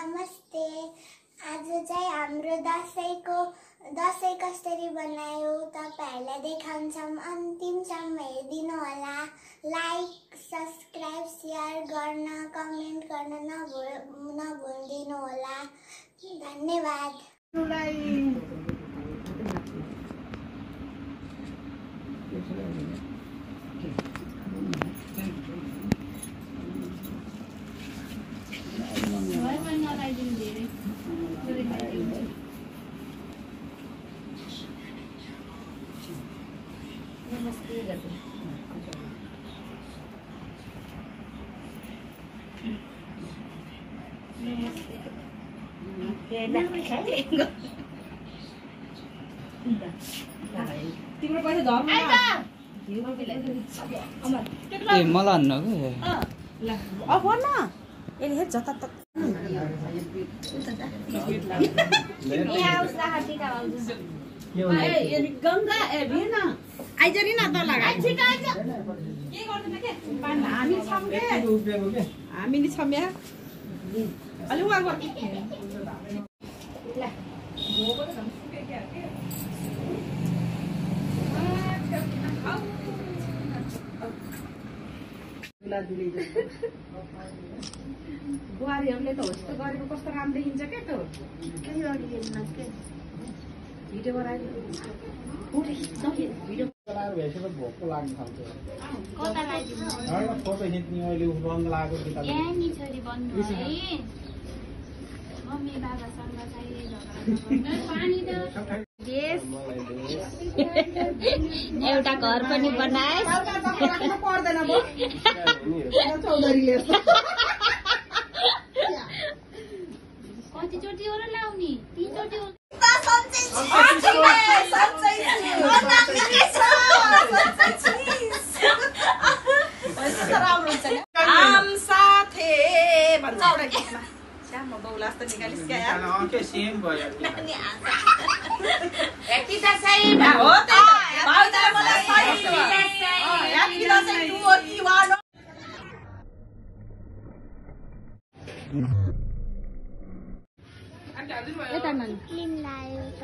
नमस्ते। आज चाहिँ हाम्रो दसैँ कसरी बनायो तपाईहरुलाई देखाउँछौं। अन्तिमसम्म हेरिदिनु होला। लाइक, सब्स्क्राइब, शेयर गर्न, कमेन्ट गर्न नभुल्दिनु होला। धन्यवाद। तिम्रो पैसा धर्नु ए मलाई हान्न ल अफ गर्न ए हेर जता त गंगा ए भेन आइजरी न त लगा छिटो आइज के गर्दैन के हामी छम के हामी नि छम या अलि वा गर ल गोबो त सुके के बुहारीहरूले त होस् त गरेको कस्तो राम्रो देखिन्छ के त केही अघि हेर्नु के भिडियो बनाएर भिडियो बनाएर भएपछि भोकको लाग्न थाल्छ। कता लागिदिनु हैन फोटो खिच्ने अहिले रङ लागेको किताब यहाँ नि छोरी बन्नु है। मम्मी बाबासँग चाहिँ झगडा पानी त देश एउटा घर पनि बनाए राख्नु पर्दैन भो चौधरीले कति चोटी हो र लाउने 3 चोटी हो आम साथे भन्छ एउटा गीतमा श्याम बौला जस्तो निकालिस् क्या यार के सेम भयो यति त सही हो त भाउजूले मलाई सही याकी दसैँ 2 or 3 यता नन क्लिन लायो त